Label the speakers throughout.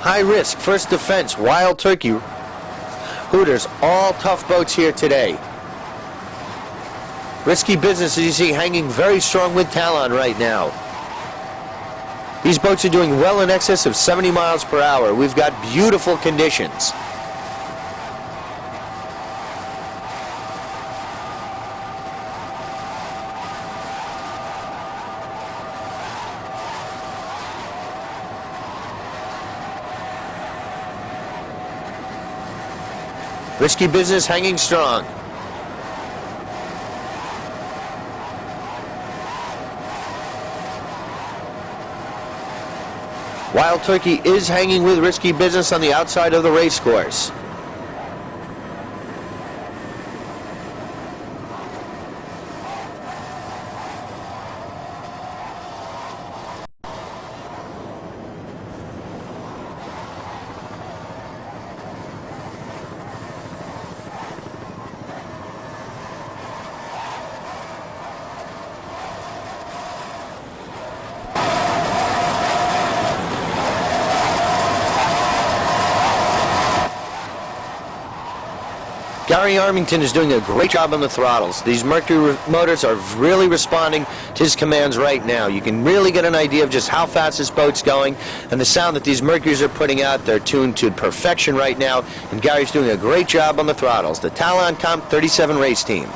Speaker 1: High Risk, First Defense, Wild Turkey, Hooters, all tough boats here today. Risky Business, as you see, hanging very strong with Talon right now. These boats are doing well in excess of 70 miles per hour. We've got beautiful conditions. Risky Business hanging strong. Wild Turkey is hanging with Risky Business on the outside of the race course. Gary Armington is doing a great job on the throttles. These Mercury motors are really responding to his commands right now. You can really get an idea of just how fast this boat's going, and the sound that these Mercuries are putting out. They're tuned to perfection right now, and Gary's doing a great job on the throttles. The Talon Comp 37 race team.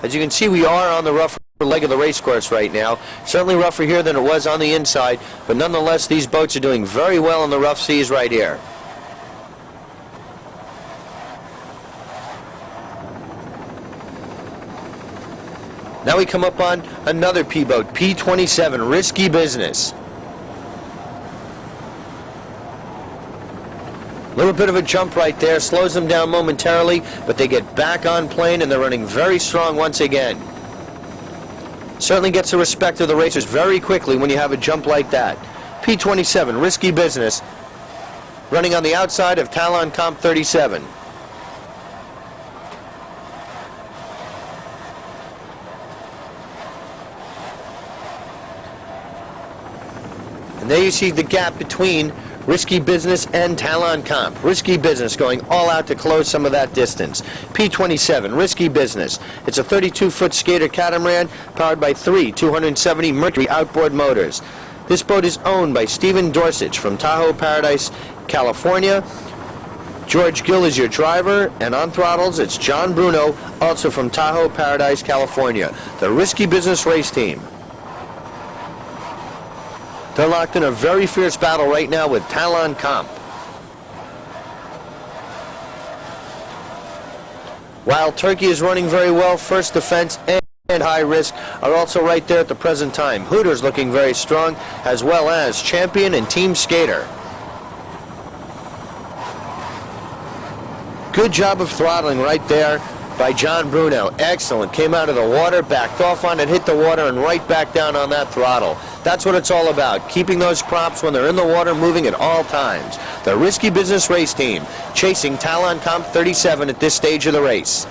Speaker 1: As you can see, we are on the rougher leg of the race course right now. Certainly rougher here than it was on the inside, but nonetheless, these boats are doing very well in the rough seas right here. Now we come up on another P-boat, P-27, Risky Business. A little bit of a jump right there, slows them down momentarily, but they get back on plane and they're running very strong once again. Certainly gets the respect of the racers very quickly when you have a jump like that. P-27, Risky Business, running on the outside of Talon Comp 37. And there you see the gap between Risky Business and Talon Comp. Risky Business going all out to close some of that distance. P-27, Risky Business. It's a 32-foot skater catamaran powered by three 270 Mercury outboard motors. This boat is owned by Stephen Dorsich from Tahoe Paradise, California. George Gill is your driver, and on throttles it's John Bruno, also from Tahoe Paradise, California. The Risky Business race team. They're locked in a very fierce battle right now with Talon Comp. Wild Turkey is running very well. First Defense and High Risk are also right there at the present time. Hooters looking very strong, as well as Champion and Team Skater. Good job of throttling right there by John Bruno. Excellent. Came out of the water, backed off on it, hit the water, and right back down on that throttle. That's what it's all about, keeping those props when they're in the water moving at all times. The Risky Business race team chasing Talon Comp 37 at this stage of the race.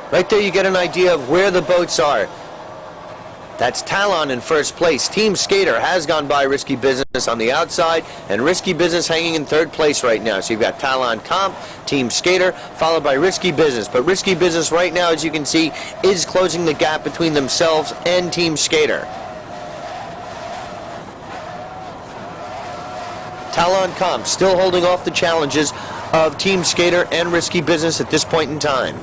Speaker 1: Right there you get an idea of where the boats are. That's Talon in first place. Team Skater has gone by Risky Business on the outside, and Risky Business hanging in third place right now. So you've got Talon Comp, Team Skater, followed by Risky Business. But Risky Business right now, as you can see, is closing the gap between themselves and Team Skater. Talon Comp still holding off the challenges of Team Skater and Risky Business at this point in time.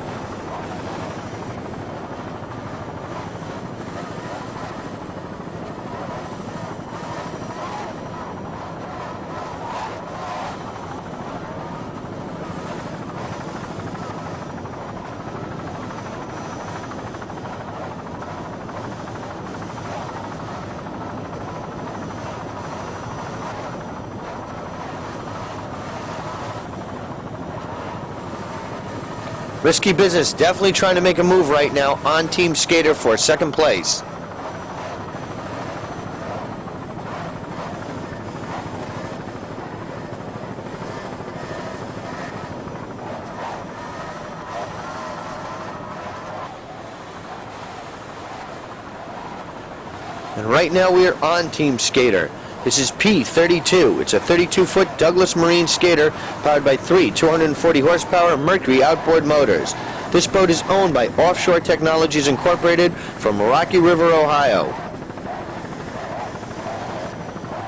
Speaker 1: Risky Business definitely trying to make a move right now on Team Skater for second place. And right now we are on Team Skater. This is P32. It's a 32-foot Douglas Marine skater powered by three 240 horsepower Mercury outboard motors. This boat is owned by Offshore Technologies Incorporated from Rocky River, Ohio.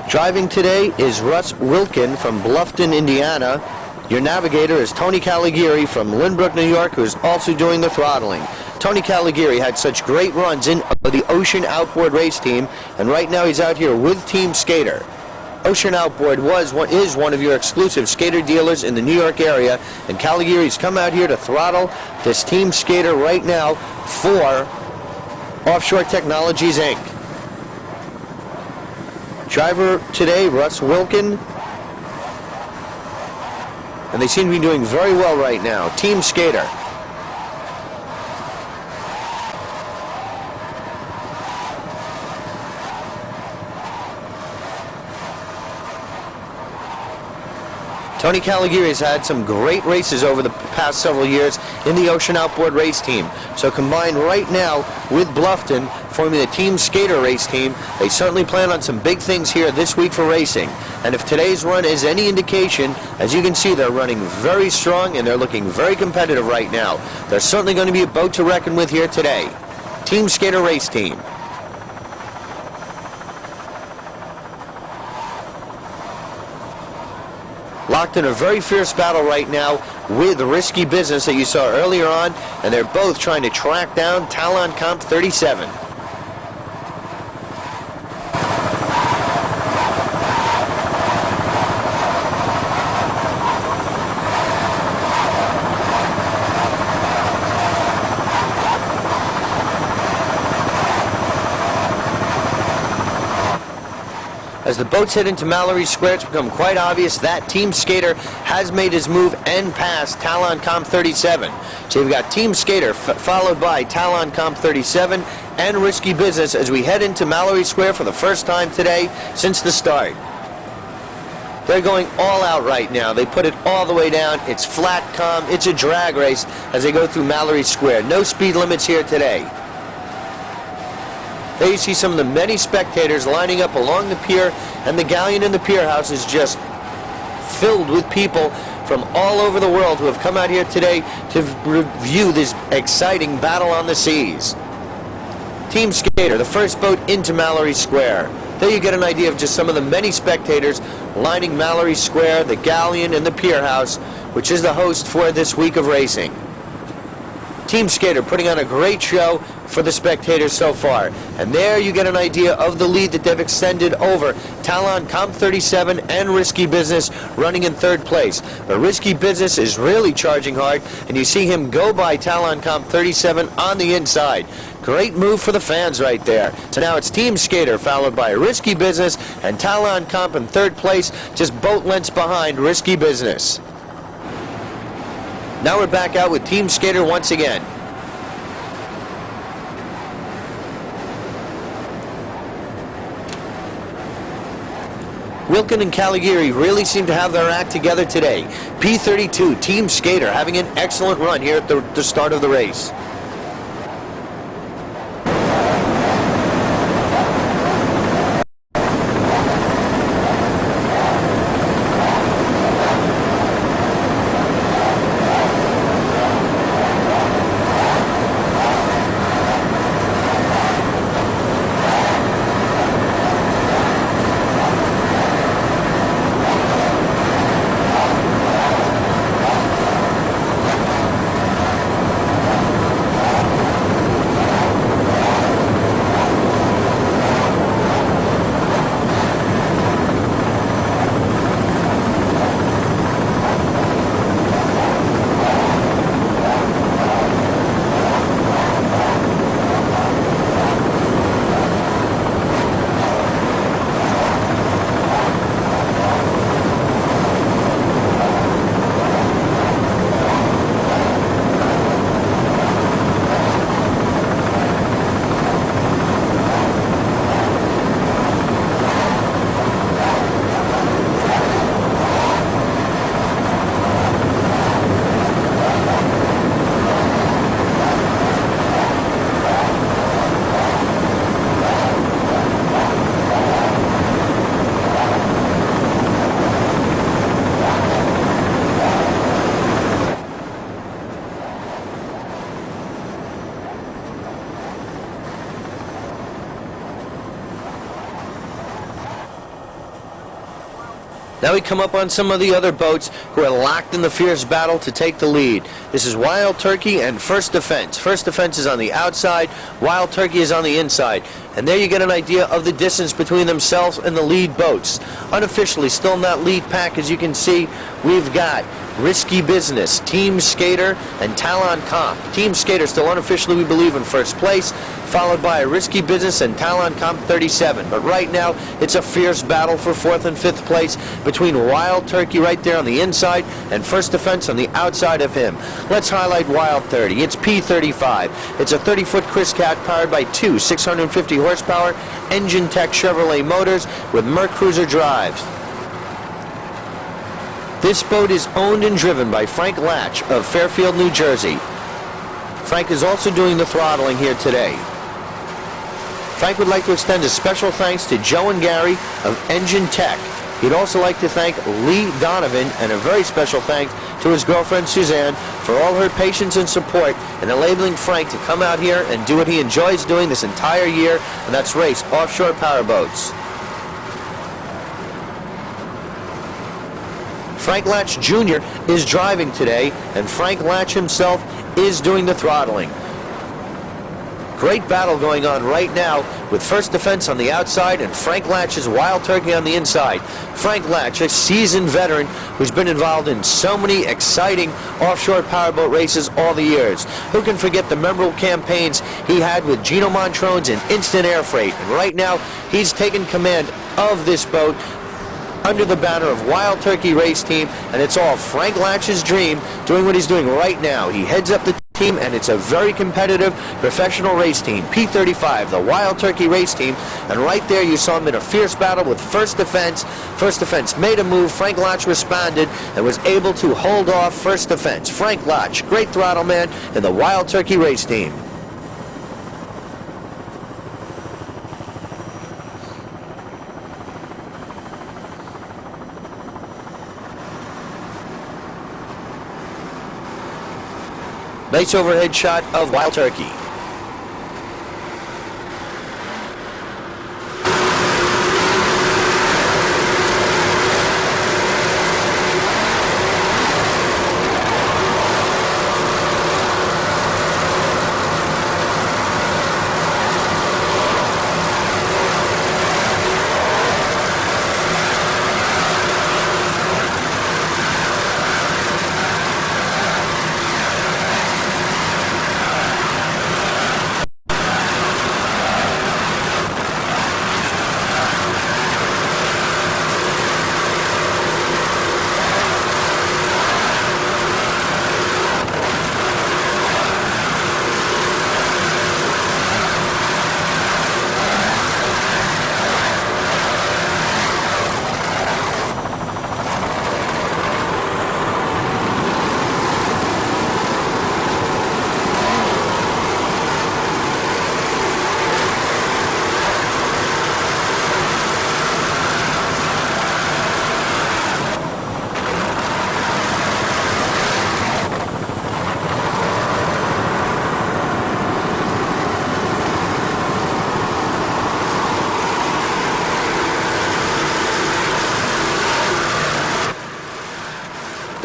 Speaker 1: Driving today is Russ Wilkin from Bluffton, Indiana. Your navigator is Tony Caligari from Lynbrook, New York, who is also doing the throttling. Tony Caligari had such great runs in the Ocean Outboard race team, and right now he's out here with Team Skater. Ocean Outboard is one of your exclusive skater dealers in the New York area, and Caligari's come out here to throttle this Team Skater right now for Offshore Technologies, Inc. Driver today, Russ Wilkin, and they seem to be doing very well right now. Team Skater. Tony Caligari has had some great races over the past several years in the Ocean Outboard race team. So combined right now with Bluffton, forming the Team Skater race team, they certainly plan on some big things here this week for racing. And if today's run is any indication, as you can see, they're running very strong and they're looking very competitive right now. There's certainly going to be a boat to reckon with here today. Team Skater race team. Locked in a very fierce battle right now with Risky Business that you saw earlier on, and they're both trying to track down Talon Comp 37. As the boats head into Mallory Square, it's become quite obvious that Team Skater has made his move and passed Talon Comp 37. So you've got Team Skater followed by Talon Comp 37 and Risky Business as we head into Mallory Square for the first time today since the start. They're going all out right now. They put it all the way down. It's flat, calm. It's a drag race as they go through Mallory Square. No speed limits here today. There you see some of the many spectators lining up along the pier, and the galleon in the pier house is just filled with people from all over the world who have come out here today to review this exciting battle on the seas. Team Skater, the first boat into Mallory Square. There you get an idea of just some of the many spectators lining Mallory Square, the galleon, and the pier house, which is the host for this week of racing. Team Skater putting on a great show for the spectators so far. And there you get an idea of the lead that they've extended over Talon Comp 37 and Risky Business running in third place. But Risky Business is really charging hard, and you see him go by Talon Comp 37 on the inside. Great move for the fans right there. So now it's Team Skater followed by Risky Business and Talon Comp in third place, just boat lengths behind Risky Business. Now we're back out with Team Skater once again. Wilkin and Caligari really seem to have their act together today. P32, Team Skater, having an excellent run here at the start of the race. Now we come up on some of the other boats who are locked in the fierce battle to take the lead. This is Wild Turkey and First Defense. First Defense is on the outside, Wild Turkey is on the inside. And there you get an idea of the distance between themselves and the lead boats. Unofficially, still in that lead pack, as you can see, we've got Risky Business, Team Skater, and Talon Comp. Team Skater still unofficially, we believe, in first place, followed by Risky Business and Talon Comp 37. But right now, it's a fierce battle for 4th and 5th place between Wild Turkey right there on the inside and First Defense on the outside of him. Let's highlight Wild 30. It's P35. It's a 30-foot Chris Cat powered by two 650 horsepower Engine Tech Chevrolet motors with Merc Cruiser drives. This boat is owned and driven by Frank Latch of Fairfield, New Jersey. Frank is also doing the throttling here today. Frank would like to extend a special thanks to Joe and Gary of Engine Tech. He'd also like to thank Lee Donovan and a very special thanks to his girlfriend Suzanne for all her patience and support in enabling Frank to come out here and do what he enjoys doing this entire year, and that's race offshore powerboats. Frank Latch Jr. is driving today, and Frank Latch himself is doing the throttling. Great battle going on right now with First Defense on the outside and Frank Latch's Wild Turkey on the inside. Frank Latch, a seasoned veteran who's been involved in so many exciting offshore powerboat races all the years. Who can forget the memorable campaigns he had with Gino Montrone's and Instant Air Freight? And right now, he's taken command of this boat under the banner of Wild Turkey Race Team, and it's all Frank Latch's dream doing what he's doing right now. He heads up the team, and it's a very competitive professional race team. P35, the Wild Turkey Race Team, and right there you saw him in a fierce battle with First Defense. First Defense made a move, Frank Latch responded and was able to hold off First Defense. Frank Latch, great throttle man in the Wild Turkey Race Team. Nice overhead shot of Wild Turkey.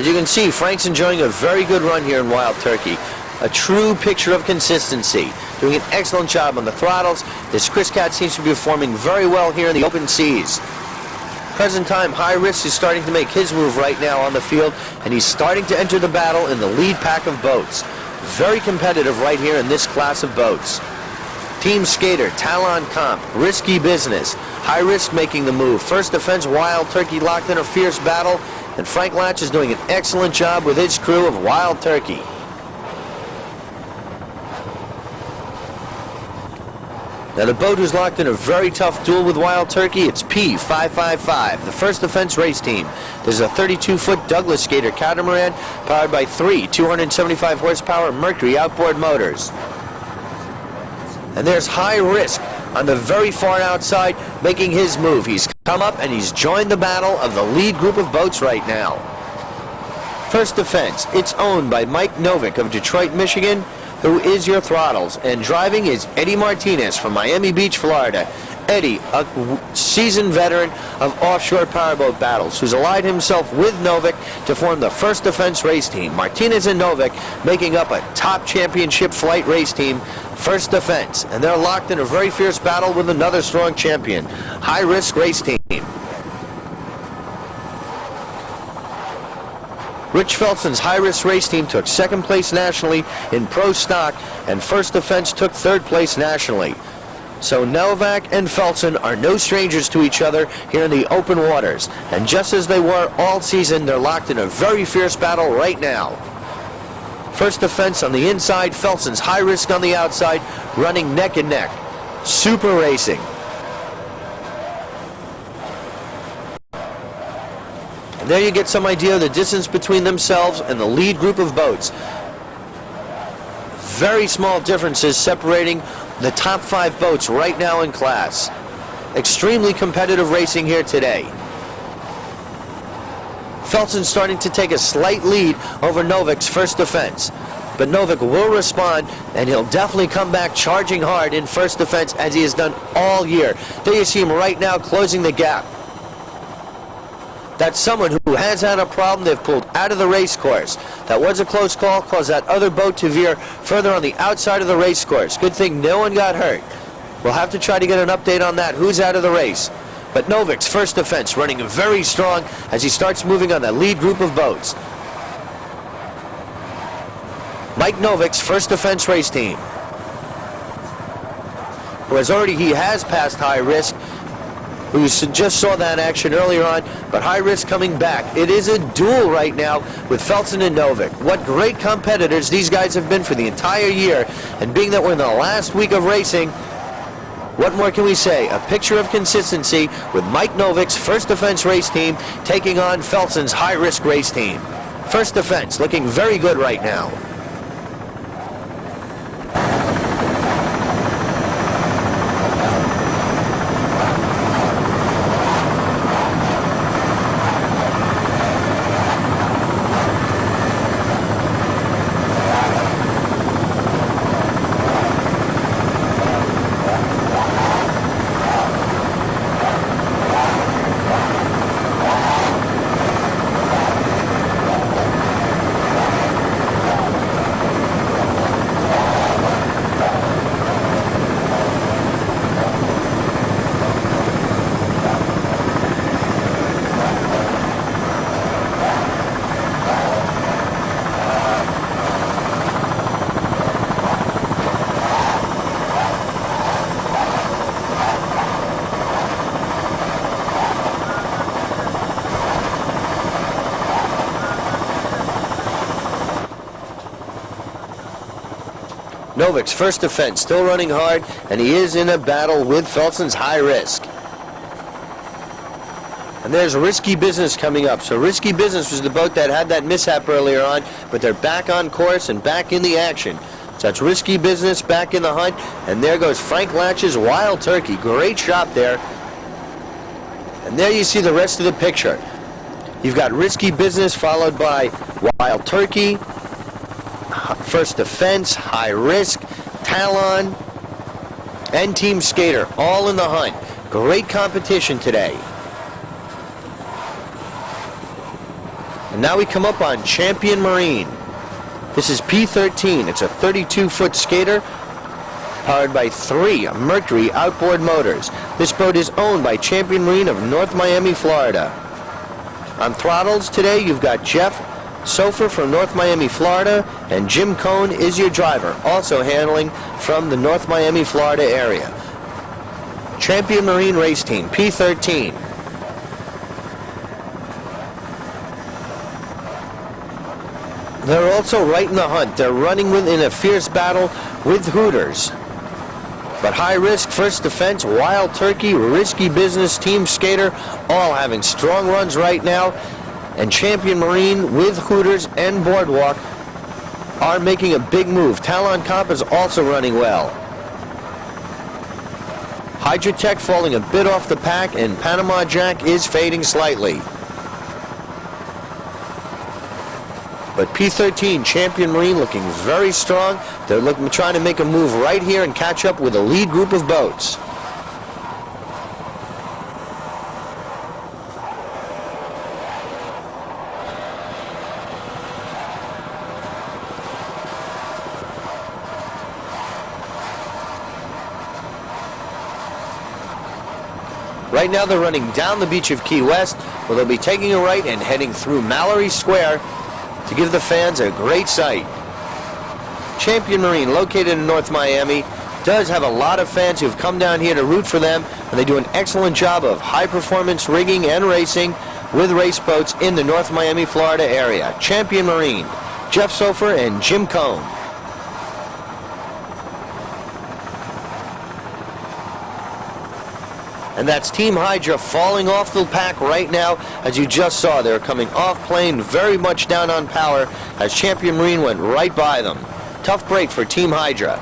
Speaker 1: As you can see, Frank's enjoying a very good run here in Wild Turkey. A true picture of consistency. Doing an excellent job on the throttles. This Chris Cat seems to be performing very well here in the open seas. Present time, High Risk is starting to make his move right now on the field, and he's starting to enter the battle in the lead pack of boats. Very competitive right here in this class of boats. Team Skater, Talon Comp, Risky Business. High Risk making the move. First Defense, Wild Turkey locked in a fierce battle, and Frank Latch is doing an excellent job with his crew of Wild Turkey. Now the boat who's locked in a very tough duel with Wild Turkey, it's P555, the First Defense Race Team. This is a 32-foot Douglas Skater catamaran powered by three 275 horsepower Mercury outboard motors. And there's High Risk on the very far outside making his move. He's come up and he's joined the battle of the lead group of boats right now. First Defense, it's owned by Mike Novick of Detroit, Michigan, who is your throttles, and driving is Eddie Martinez from Miami Beach, Florida. Eddie, a seasoned veteran of offshore powerboat battles, who's allied himself with Novik to form the First Defense race team. Martinez and Novik making up a top championship flight race team, First Defense, and they're locked in a very fierce battle with another strong champion, High Risk race team. Rich Felson's High Risk race team took second place nationally in pro stock, and First Defense took third place nationally. So Novak and Felson are no strangers to each other here in the open waters. And just as they were all season, they're locked in a very fierce battle right now. First Defense on the inside, Felson's High Risk on the outside, running neck and neck. Super racing. And there you get some idea of the distance between themselves and the lead group of boats. Very small differences separating the top 5 boats right now in class. Extremely competitive racing here today. Felson's starting to take a slight lead over Novik's First Defense. But Novik will respond, and he'll definitely come back charging hard in First Defense as he has done all year. There you see him right now closing the gap. That's someone who has had a problem. They've pulled out of the race course. That was a close call, caused that other boat to veer further on the outside of the race course. Good thing no one got hurt. We'll have to try to get an update on that, who's out of the race. But Novik's First Defense running very strong as he starts moving on that lead group of boats. Mike Novik's First Defense race team, who has passed High Risk, who just saw that action earlier on, but High Risk coming back. It is a duel right now with Felson and Novik. What great competitors these guys have been for the entire year, and being that we're in the last week of racing, what more can we say? A picture of consistency with Mike Novik's First Defense race team taking on Felson's High Risk race team. First Defense looking very good right now. Novik's First Defense still running hard, and he is in a battle with Felson's High Risk. And there's Risky Business coming up. So Risky Business was the boat that had that mishap earlier on, but they're back on course and back in the action. So that's Risky Business back in the hunt, and there goes Frank Latch's Wild Turkey. Great shot there. And there you see the rest of the picture. You've got Risky Business followed by Wild Turkey, First Defense, High Risk, Talon, and Team Skater, all in the hunt. Great competition today. And now we come up on Champion Marine. This is P13. It's a 32-foot skater powered by 3 Mercury outboard motors. This boat is owned by Champion Marine of North Miami, Florida. On throttles today, you've got Jeff Sofer from North Miami, Florida, and Jim Cohn is your driver, also handling from the North Miami, Florida area. Champion Marine Race Team, P13. They're also right in the hunt. They're running in a fierce battle with Hooters. But High Risk, First Defense, Wild Turkey, Risky Business, Team Skater, all having strong runs right now. And Champion Marine with Hooters and Boardwalk are making a big move. Talon Comp is also running well. Hydrotech falling a bit off the pack, and Panama Jack is fading slightly. But P13, Champion Marine, looking very strong. They're trying to make a move right here and catch up with a lead group of boats. Right now they're running down the beach of Key West, where they'll be taking a right and heading through Mallory Square to give the fans a great sight. Champion Marine, located in North Miami, does have a lot of fans who have come down here to root for them, and they do an excellent job of high-performance rigging and racing with race boats in the North Miami, Florida area. Champion Marine, Jeff Sofer and Jim Cohn. And that's Team Hydra falling off the pack right now. As you just saw, they're coming off plane, very much down on power, as Champion Marine went right by them. Tough break for Team Hydra.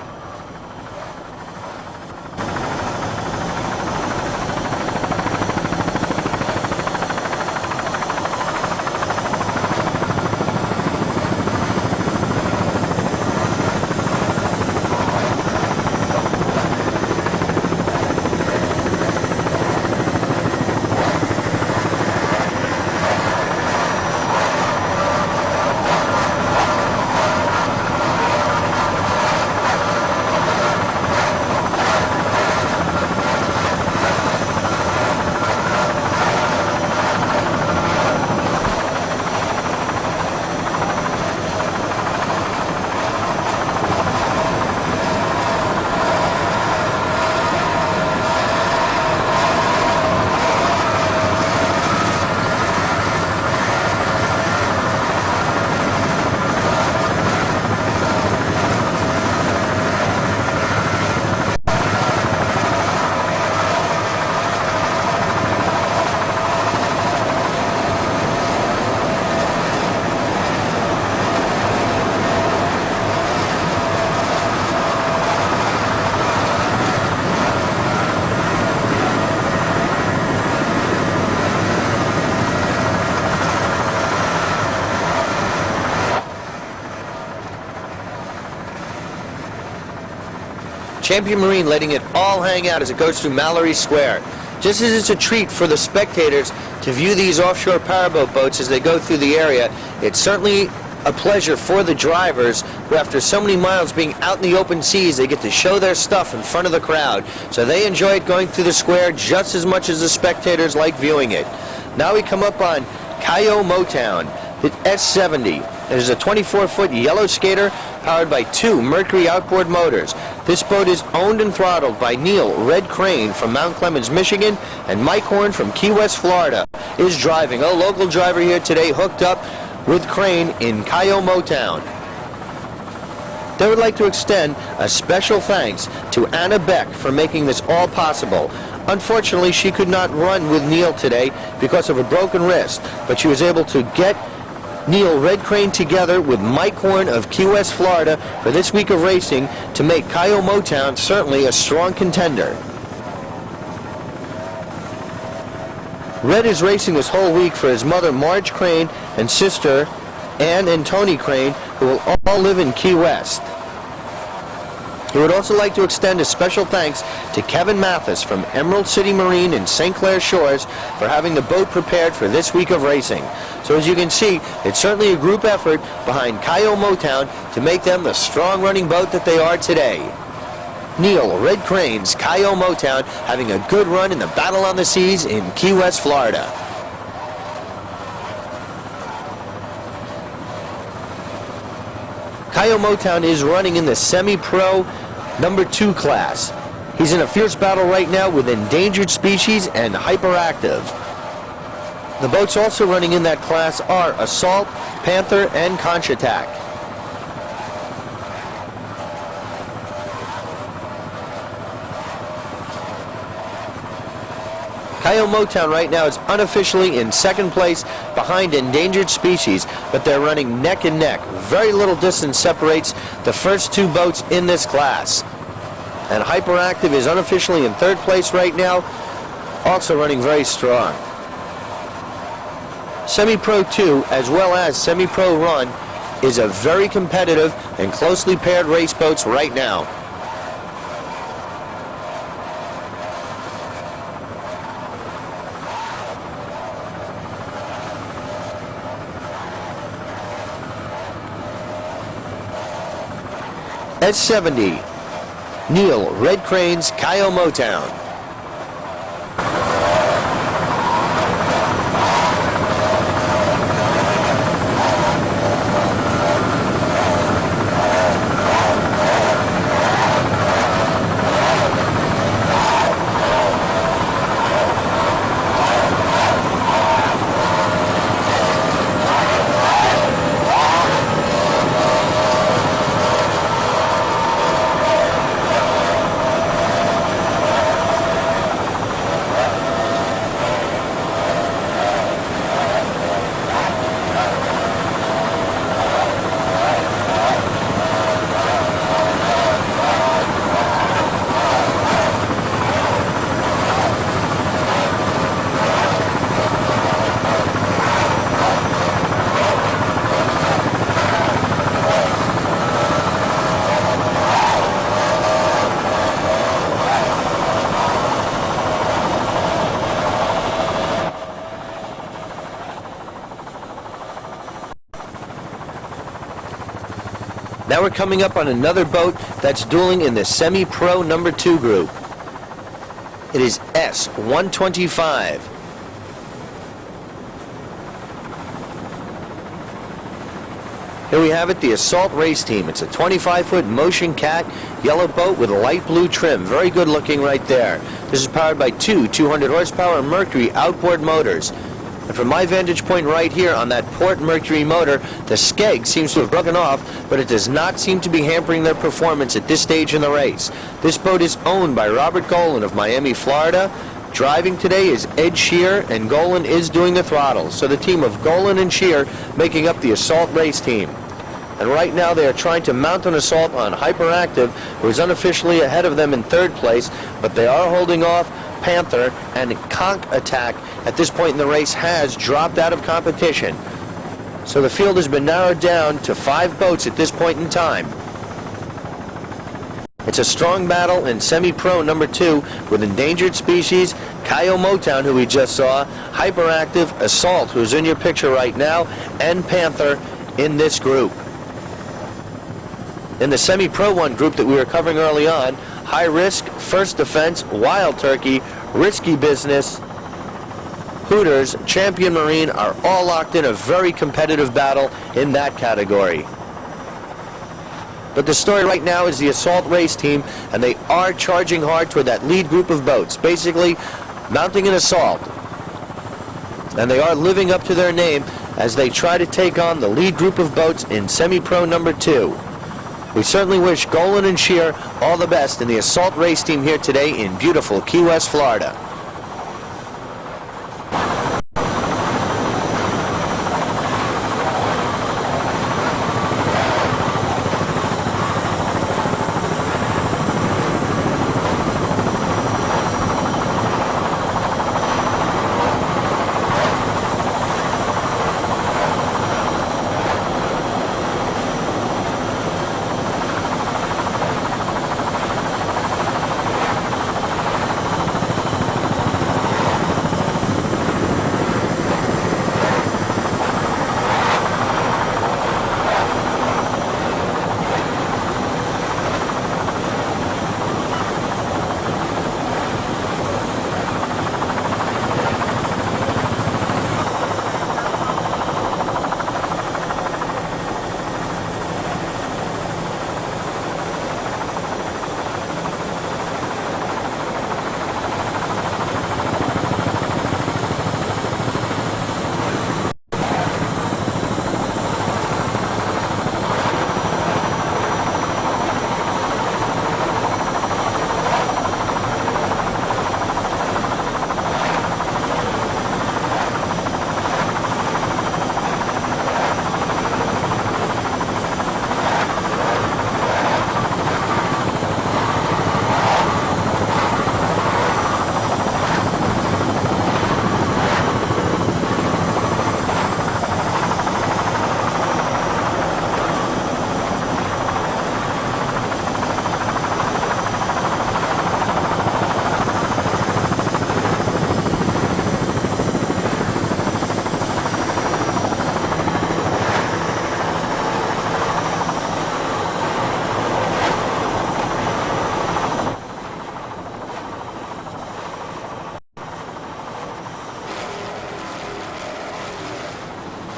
Speaker 1: Champion Marine letting it all hang out as it goes through Mallory Square. Just as it's a treat for the spectators to view these offshore powerboat boats as they go through the area, it's certainly a pleasure for the drivers who, after so many miles being out in the open seas, they get to show their stuff in front of the crowd. So they enjoy it going through the square just as much as the spectators like viewing it. Now we come up on Kyo-Mtown, the S70. It is a 24-foot yellow skater powered by 2 Mercury outboard motors. This boat is owned and throttled by Neil Red Crane from Mount Clemens, Michigan, and Mike Horn from Key West, Florida is driving. A local driver here today hooked up with Crane in Kyo-Mtown. They would like to extend a special thanks to Anna Beck for making this all possible. Unfortunately, she could not run with Neil today because of a broken wrist, but she was able to get Neil Red Crane together with Mike Horn of Key West, Florida for this week of racing to make Kyo-Mtown certainly a strong contender. Red is racing this whole week for his mother Marge Crane and sister Ann and Tony Crane, who will all live in Key West. He would also like to extend a special thanks to Kevin Mathis from Emerald City Marine in St. Clair Shores for having the boat prepared for this week of racing. So as you can see, it's certainly a group effort behind Kyo-Mtown to make them the strong running boat that they are today. Neil Red Crane's Kyo-Mtown having a good run in the Battle on the Seas in Key West, Florida. Kyo-Mtown is running in the semi-pro number 2 class. He's in a fierce battle right now with Endangered Species and Hyperactive. The boats also running in that class are Assault, Panther, and Conch Attack. Kyo-Mtown right now is unofficially in second place behind Endangered Species, but they're running neck and neck. Very little distance separates the first 2 boats in this class. And Hyperactive is unofficially in third place right now, also running very strong. Semi-Pro 2 as well as Semi-Pro Run is a very competitive and closely paired race boats right now. S70, Neil Red Crane's Kyo-Mtown. Now we're coming up on another boat that's dueling in the semi-pro number 2 group. It is S125. Here we have it, the Assault Race Team. It's a 25-foot Motion Cat yellow boat with a light blue trim. Very good looking right there. This is powered by two 200 horsepower Mercury outboard motors. And from my vantage point right here on that port Mercury motor, the skeg seems to have broken off, but it does not seem to be hampering their performance at this stage in the race. This boat is owned by Robert Golan of Miami, Florida. Driving today is Ed Shear, and Golan is doing the throttles. So the team of Golan and Shear making up the Assault Race Team. And right now they are trying to mount an assault on Hyperactive, who is unofficially ahead of them in 3rd place, but they are holding off Panther, and Conch Attack at this point in the race has dropped out of competition. So the field has been narrowed down to 5 boats at this point in time. It's a strong battle in semi-pro number 2 with endangered species, Kyo-Mtown, who we just saw, Hyperactive, Assault, who's in your picture right now, and Panther in this group. In the semi-pro 1 group that we were covering early on, High Risk, First Defense, Wild Turkey, Risky Business, Hooters, Champion Marine are all locked in a very competitive battle in that category. But the story right now is the Assault Race Team, and they are charging hard toward that lead group of boats, basically mounting an assault. And they are living up to their name as they try to take on the lead group of boats in semi-pro number 2. We certainly wish Golan and Shear all the best in the Assault Race Team here today in beautiful Key West, Florida.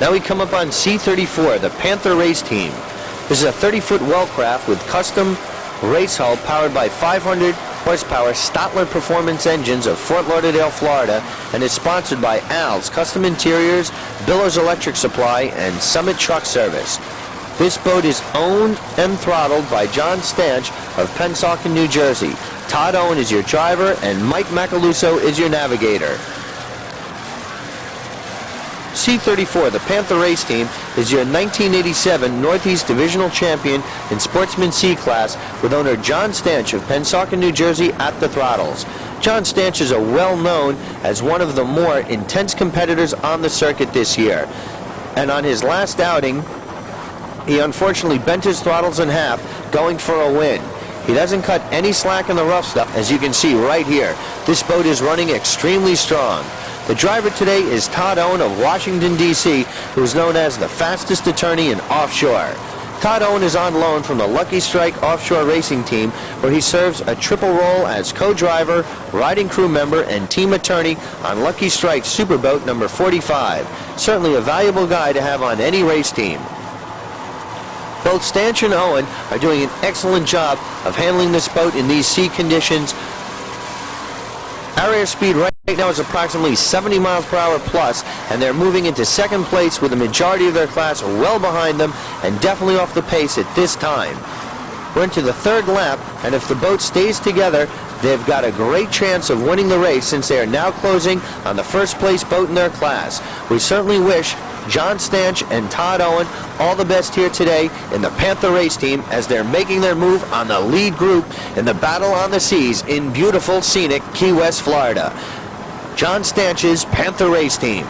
Speaker 1: Now we come up on C-34, the Panther Race Team. This is a 30-foot wellcraft with custom race hull powered by 500 horsepower Stotler Performance engines of Fort Lauderdale, Florida, and is sponsored by Al's Custom Interiors, Billows Electric Supply, and Summit Truck Service. This boat is owned and throttled by John Stanch of Pennsauken, New Jersey. Todd Owen is your driver, and Mike Macaluso is your navigator. C-34, the Panther Race Team, is your 1987 Northeast Divisional Champion in Sportsman C class with owner John Stanch of Pennsauken, New Jersey at the throttles. John Stanch is well-known as one of the more intense competitors on the circuit this year. And on his last outing, he unfortunately bent his throttles in half, going for a win. He doesn't cut any slack in the rough stuff, as you can see right here. This boat is running extremely strong. The driver today is Todd Owen of Washington, D.C., who is known as the fastest attorney in Offshore. Todd Owen is on loan from the Lucky Strike Offshore Racing Team, where he serves a triple role as co-driver, riding crew member, and team attorney on Lucky Strike Superboat number 45. Certainly a valuable guy to have on any race team. Both Stanch and Owen are doing an excellent job of handling this boat in these sea conditions. Our airspeed right now is approximately 70 miles per hour plus, and they're moving into second place with the majority of their class well behind them and definitely off the pace at this time. We're into the third lap, and if the boat stays together, they've got a great chance of winning the race since they are now closing on the first place boat in their class. We certainly wish John Stanch and Todd Owen all the best here today in the Panther race team as they're making their move on the lead group in the battle on the seas in beautiful scenic Key West, Florida. John Stanch's Panther race team.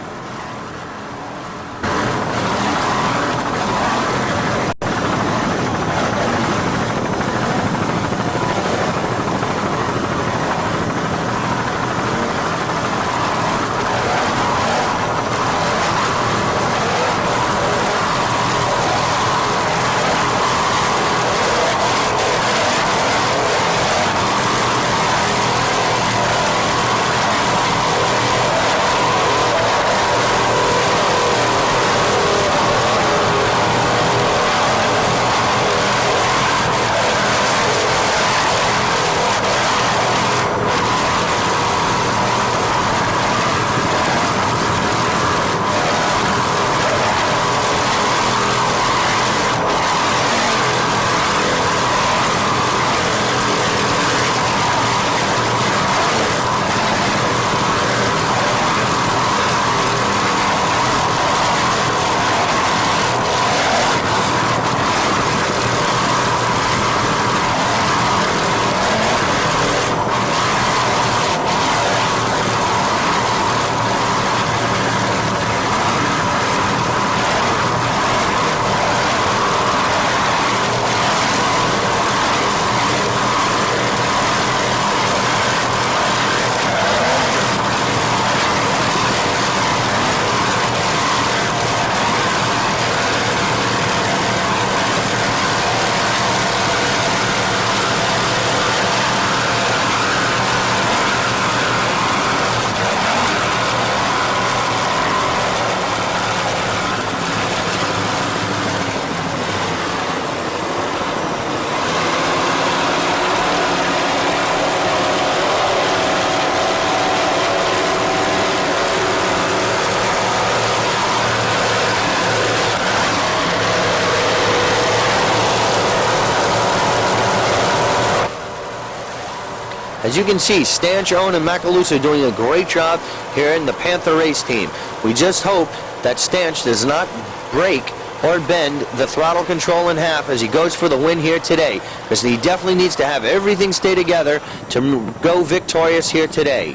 Speaker 1: As you can see, Stanch, Owen, and Macaluso are doing a great job here in the Panther race team. We just hope that Stanch does not break or bend the throttle control in half as he goes for the win here today, because he definitely needs to have everything stay together to go victorious here today.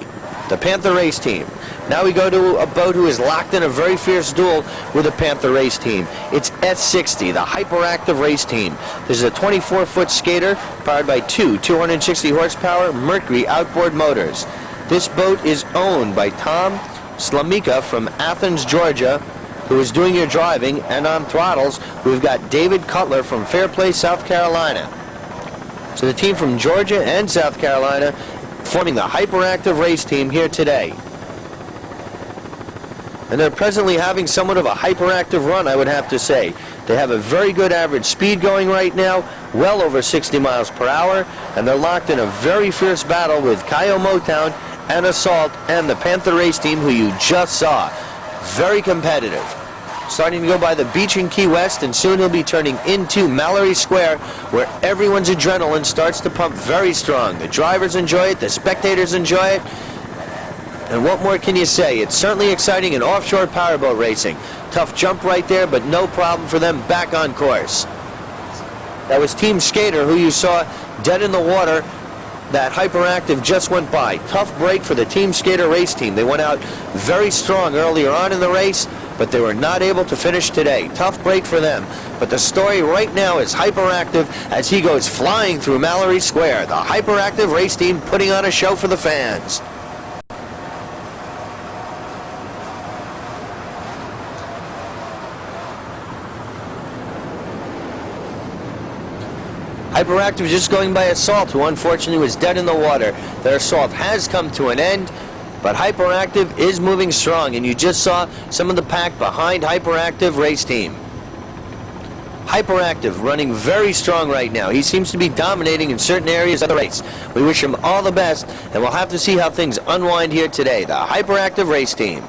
Speaker 1: The Panther race team. Now we go to a boat who is locked in a very fierce duel with the Panther race team. It's S60, the Hyperactive race team. This is a 24-foot skater powered by two 260 horsepower Mercury outboard motors. This boat is owned by Tom Slamika from Athens, Georgia, who is doing your driving, and on throttles, we've got David Cutler from Fairplay, South Carolina. So the team from Georgia and South Carolina forming the Hyperactive race team here today. And they're presently having somewhat of a hyperactive run, I would have to say. They have a very good average speed going right now, well over 60 miles per hour, and they're locked in a very fierce battle with Kyo-Mtown and Assault and the Panther race team, who you just saw. Very competitive. Starting to go by the beach in Key West, and soon he'll be turning into Mallory Square, where everyone's adrenaline starts to pump very strong. The drivers enjoy it, the spectators enjoy it, and what more can you say? It's certainly exciting in offshore powerboat racing. Tough jump right there, but no problem for them back on course. That was Team Skater, who you saw dead in the water. That Hyperactive just went by. Tough break for the Team Skater race team. They went out very strong earlier on in the race, but they were not able to finish today. Tough break for them. But the story right now is Hyperactive as he goes flying through Mallory Square. The Hyperactive race team putting on a show for the fans. Hyperactive just going by Assault, who unfortunately was dead in the water. Their assault has come to an end, but Hyperactive is moving strong, and you just saw some of the pack behind Hyperactive race team. Hyperactive running very strong right now. He seems to be dominating in certain areas of the race. We wish him all the best, and we'll have to see how things unwind here today. The Hyperactive race team.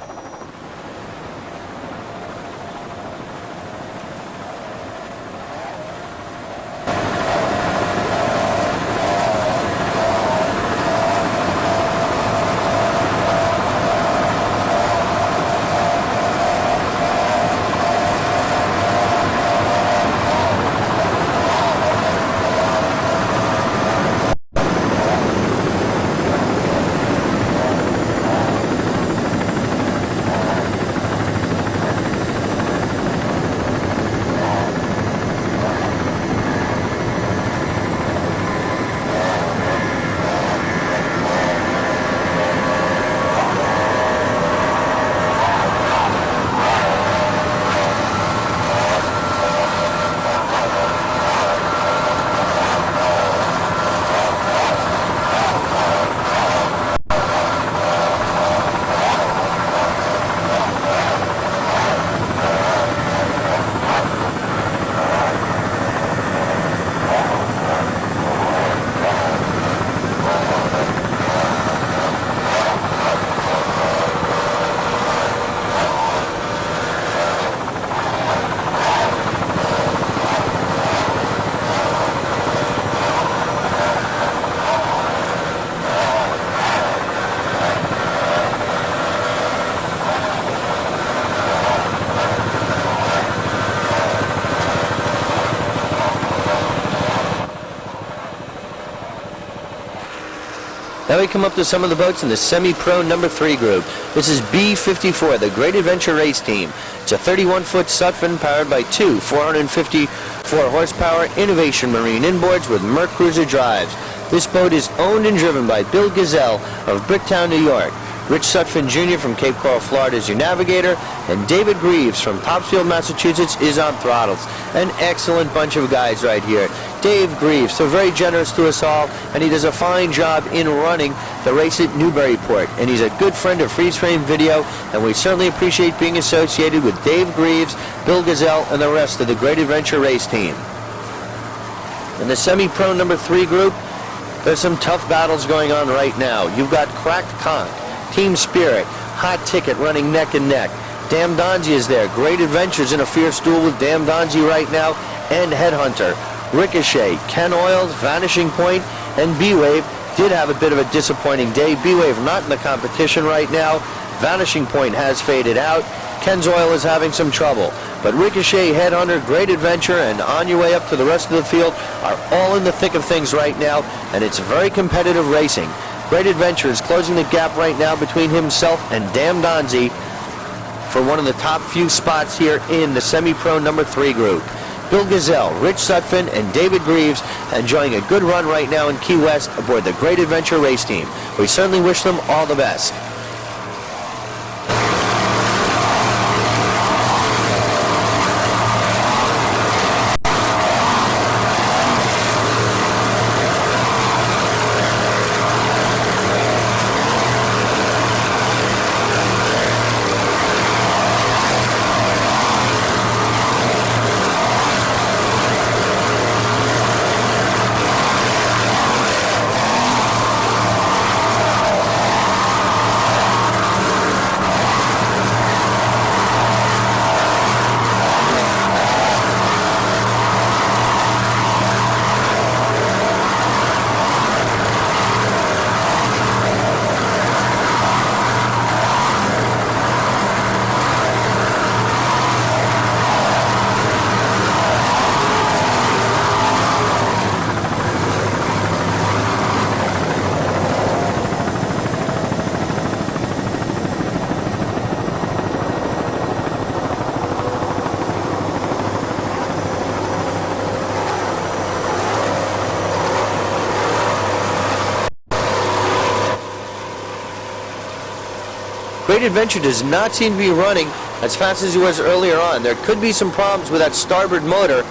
Speaker 1: Now we come up to some of the boats in the semi-pro number 3 group. This is B54, the Great Adventure Race Team. It's a 31-foot Sutphen powered by two 454 horsepower Innovation Marine inboards with Merc Cruiser drives. This boat is owned and driven by Bill Gazelle of Bricktown, New York. Rich Sutphen Jr. from Cape Coral, Florida is your navigator, and David Greaves from Topsfield, Massachusetts is on throttles. An excellent bunch of guys right here. Dave Greaves, so very generous to us all, and he does a fine job in running the race at Newburyport. And he's a good friend of Freeze Frame Video, and we certainly appreciate being associated with Dave Greaves, Bill Gazelle, and the rest of the Great Adventure Race Team. In the semi-pro number 3 group, there's some tough battles going on right now. You've got Cracked Conch, Team Spirit, Hot Ticket running neck and neck. Dam Donzie is there. Great Adventures in a fierce duel with Dam Donzie right now, and Headhunter. Ricochet, Ken Oils, Vanishing Point, and B-Wave did have a bit of a disappointing day. B-Wave not in the competition right now. Vanishing Point has faded out. Ken's Oil is having some trouble. But Ricochet, Headhunter, Great Adventure, and On Your Way Up to the rest of the field are all in the thick of things right now, and it's very competitive racing. Great Adventure is closing the gap right now between himself and Dam Donzie for one of the top few spots here in the semi-pro number 3 group. Bill Gazelle, Rich Sutphen, and David Greaves enjoying a good run right now in Key West aboard the Great Adventure Race Team. We certainly wish them all the best. Great Adventure does not seem to be running as fast as he was earlier on. There could be some problems with that starboard motor,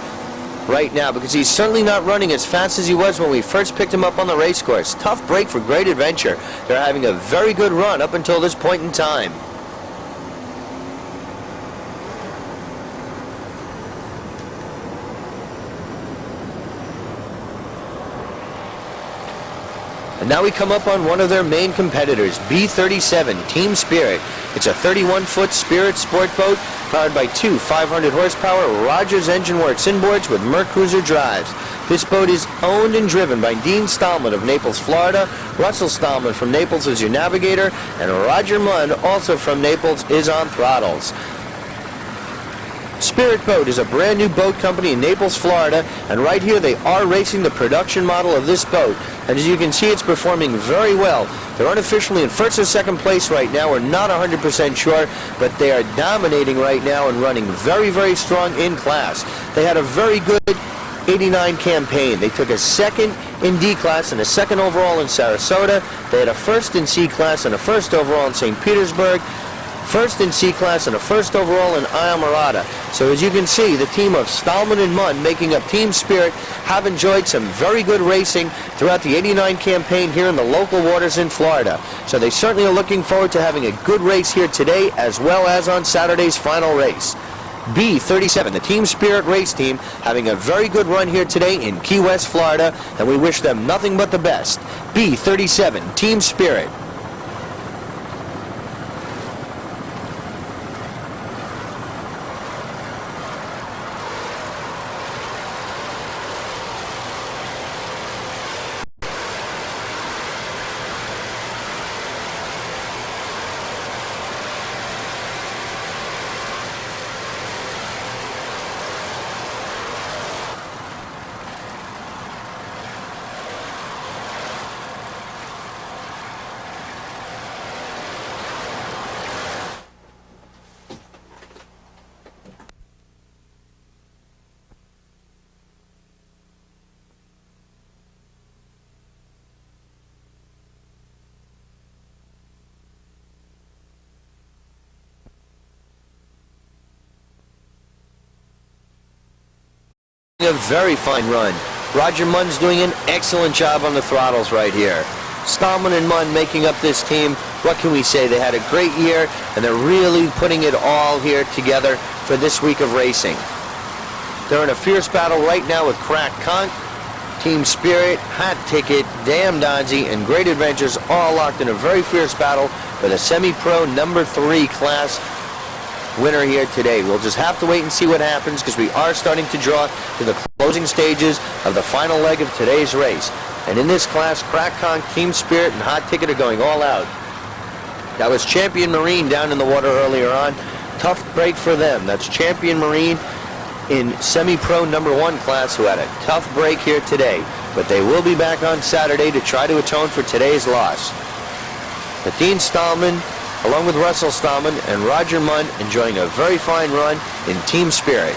Speaker 1: right now, because he's certainly not running as fast as he was when we first picked him up on the race course. Tough break for Great Adventure. They're having a very good run up until this point in time. And now we come up on one of their main competitors, B37 Team Spirit. It's a 31-foot Spirit sport boat powered by two 500-horsepower Rogers Engine Works inboards with Mercruiser drives. This boat is owned and driven by Dean Stallman of Naples, Florida. Russell Stallman from Naples is your navigator, and Roger Munn, also from Naples, is on throttles. Spirit Boat is a brand new boat company in Naples, Florida, and right here they are racing the production model of this boat. And as you can see, it's performing very well. They're unofficially in first or second place right now. We're not 100% sure, but they are dominating right now and running very, very strong in class. They had a very good 89 campaign. They took a second in D class and a second overall in Sarasota. They had a first in C class and a first overall in St. Petersburg. First in C class and a first overall in Ayamarada. So as you can see, the team of Stallman and Munn, making up Team Spirit, have enjoyed some very good racing throughout the 89 campaign here in the local waters in Florida. So they certainly are looking forward to having a good race here today, as well as on Saturday's final race. B37, the Team Spirit race team, having a very good run here today in Key West, Florida, and we wish them nothing but the best. B37, Team Spirit. A very fine run. Roger Munn's doing an excellent job on the throttles right here. Stallman and Munn making up this team. What can we say? They had a great year, and they're really putting it all here together for this week of racing. They're in a fierce battle right now with Conch, Team Spirit, Hot Ticket, Damn Donzie, and Great Adventures, all locked in a very fierce battle for the semi-pro number 3 class winner here today. We'll just have to wait and see what happens, because we are starting to draw to the closing stages of the final leg of today's race. And in this class, Conch, Team Spirit, and Hot Ticket are going all out. That was Champion Marine down in the water earlier on. Tough break for them. That's Champion Marine in semi-pro number 1 class, who had a tough break here today. But they will be back on Saturday to try to atone for today's loss. But Dean Stallman, along with Russell Stallman and Roger Munn, enjoying a very fine run in Team Spirit.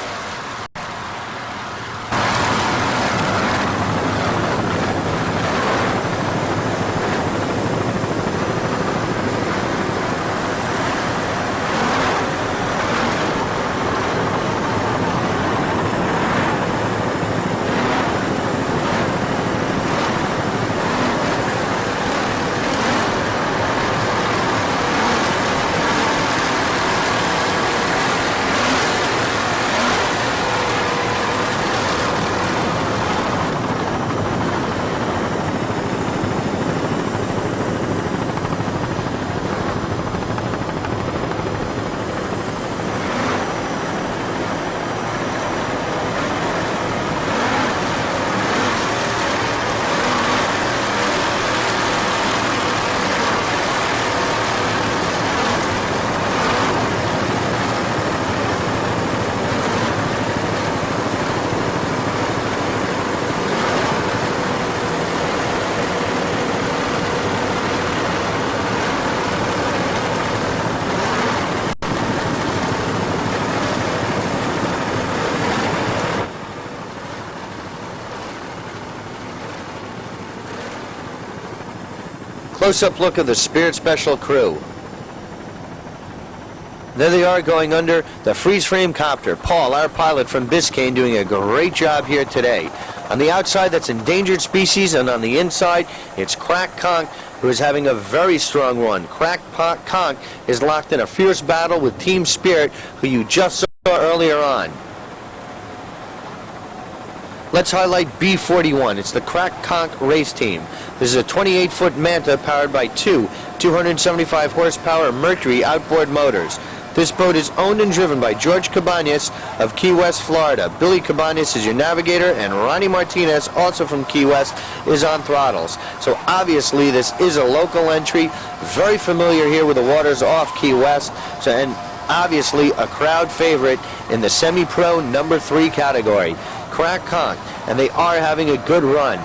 Speaker 1: Close-up look of the Spirit Special crew. There they are going under the freeze frame copter. Paul, our pilot from Biscayne, doing a great job here today. On the outside, that's endangered species, and on the inside, it's Crack Conch, who is having a very strong run. Crack Conch is locked in a fierce battle with Team Spirit, who you just saw earlier on. Let's highlight B41. It's the Crack Conch race team. This is a 28-foot Manta powered by two 275 horsepower Mercury outboard motors. This boat is owned and driven by George Cabañas of Key West, Florida. Billy Cabañas is your navigator, and Ronnie Martinez, also from Key West, is on throttles. So obviously this is a local entry, very familiar here with the waters off Key West, and obviously a crowd favorite in the semi-pro number 3 category. Crack Conch, and they are having a good run.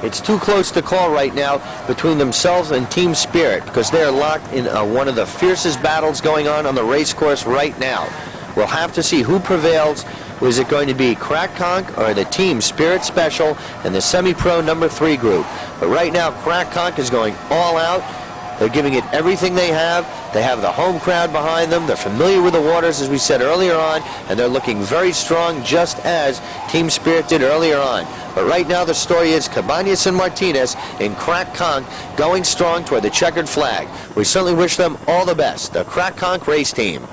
Speaker 1: It's too close to call right now between themselves and Team Spirit, because they're locked in one of the fiercest battles going on the race course right now. We'll have to see who prevails. Is it going to be Crack Conch or the Team Spirit Special and the semi-pro number 3 group? But right now, Crack Conch is going all out. They're giving it everything they have. They have the home crowd behind them. They're familiar with the waters, as we said earlier on, and they're looking very strong, just as Team Spirit did earlier on. But right now the story is Cabañas and Martinez in Crack Conch going strong toward the checkered flag. We certainly wish them all the best, the Crack Conch race team.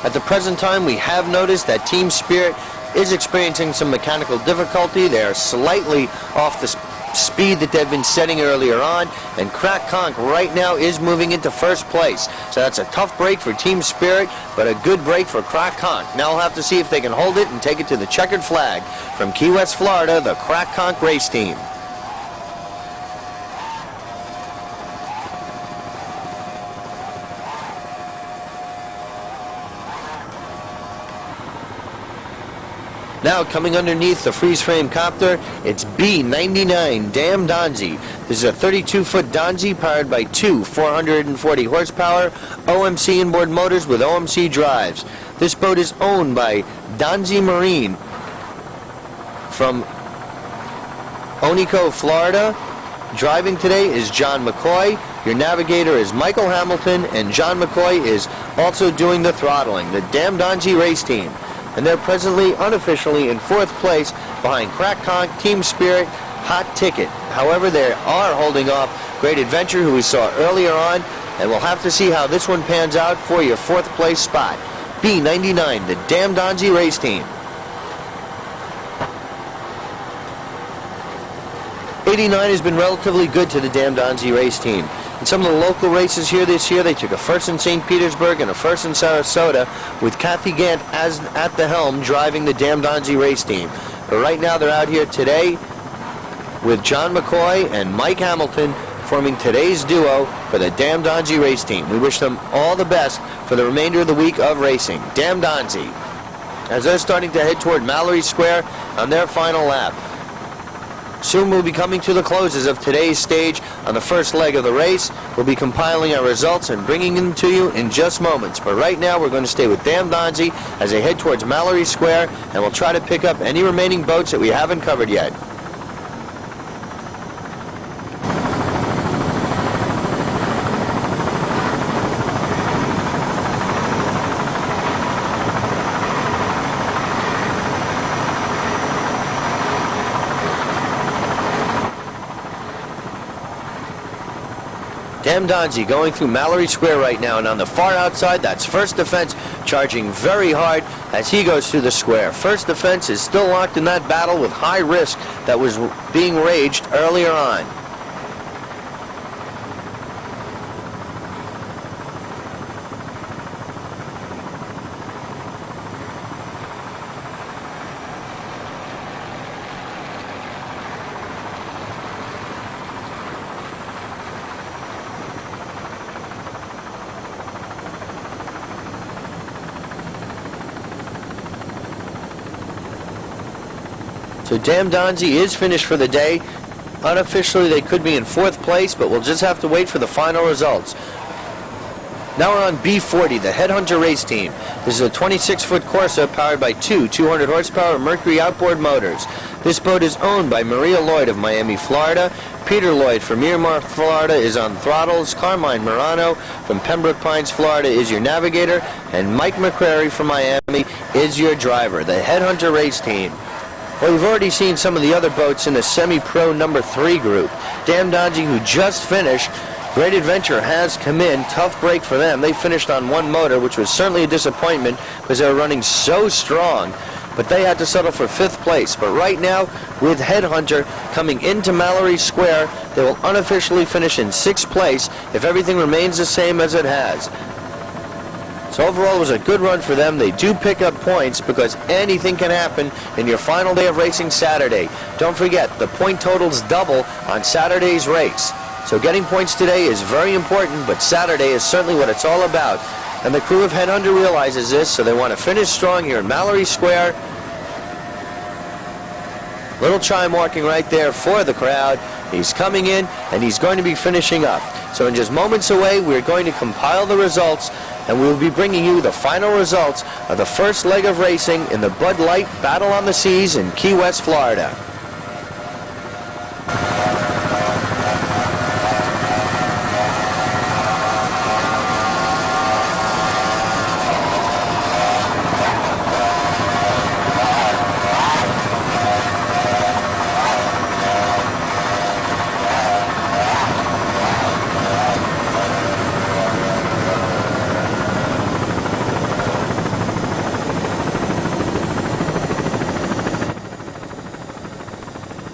Speaker 1: At the present time, we have noticed that Team Spirit is experiencing some mechanical difficulty. They are slightly off the speed that they've been setting earlier on, and Crack Conch right now is moving into first place. So that's a tough break for Team Spirit, but a good break for Crack Conch. Now we'll have to see if they can hold it and take it to the checkered flag. From Key West, Florida, the Crack Conch race team. Now coming underneath the freeze frame copter, it's B99 Dam Donzi. This is a 32-foot Donzi powered by two 440 horsepower OMC inboard motors with OMC drives. This boat is owned by Donzi Marine from Onico, Florida. Driving today is John McCoy. Your navigator is Michael Hamilton, and John McCoy is also doing the throttling. The Dam Donzi race team. And they're presently unofficially in fourth place behind Crack Conch, Team Spirit, Hot Ticket. However, they are holding off Great Adventure, who we saw earlier on, and we'll have to see how this one pans out for your fourth place spot. B99, the Dam Donzi race team. '89 has been relatively good to the Damdonzi race team. In some of the local races here this year, they took a first in St. Petersburg and a first in Sarasota, with Kathy Gant as at the helm driving the Damdonzi race team. But right now they're out here today with John McCoy and Mike Hamilton forming today's duo for the Damdonzi race team. We wish them all the best for the remainder of the week of racing. Damdonzi, as they're starting to head toward Mallory Square on their final lap. Soon we'll be coming to the closes of today's stage on the first leg of the race. We'll be compiling our results and bringing them to you in just moments. But right now we're going to stay with Damdonzi as they head towards Mallory Square, and we'll try to pick up any remaining boats that we haven't covered yet. Damdonzi going through Mallory Square right now, and on the far outside, that's First Defense charging very hard as he goes through the square. First Defense is still locked in that battle with high risk that was being raged earlier on. So Damdonzi is finished for the day. Unofficially, they could be in 4th place, but we'll just have to wait for the final results. Now we're on B40, the Headhunter race team. This is a 26-foot Corsa powered by two 200-horsepower Mercury outboard motors. This boat is owned by Maria Lloyd of Miami, Florida. Peter Lloyd from Miramar, Florida is on throttles. Carmine Morano from Pembroke Pines, Florida is your navigator. And Mike McCrary from Miami is your driver. The Headhunter race team. Well, we've already seen some of the other boats in the semi-pro number 3 group. Damdonzi, who just finished, Great Adventure has come in. Tough break for them. They finished on one motor, which was certainly a disappointment because they were running so strong. But they had to settle for 5th place. But right now, with Headhunter coming into Mallory Square, they will unofficially finish in 6th place if everything remains the same as it has. So overall, it was a good run for them. They do pick up points because anything can happen in your final day of racing Saturday. Don't forget, the point totals double on Saturday's race. So getting points today is very important, but Saturday is certainly what it's all about. And the crew of Headhunter realizes this, so they want to finish strong here in Mallory Square. Little chime walking right there for the crowd. He's coming in, and he's going to be finishing up. So in just moments away, we're going to compile the results, and we will be bringing you the final results of the first leg of racing in the Bud Light Battle on the Seas in Key West, Florida.